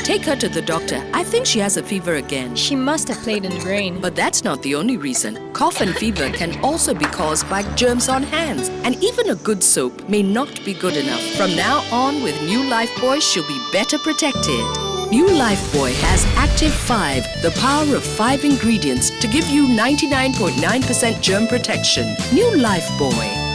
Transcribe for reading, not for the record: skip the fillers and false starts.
Take her to the doctor. I think she has a fever again. She must have played in the rain. But that's not the only reason. Cough and fever can also be caused by germs on hands. And even a good soap may not be good enough. From now on, with new Lifebuoy, she'll be better protected. New Lifebuoy has Active 5, the power of 5 ingredients to give you 99.9% germ protection. New Lifebuoy.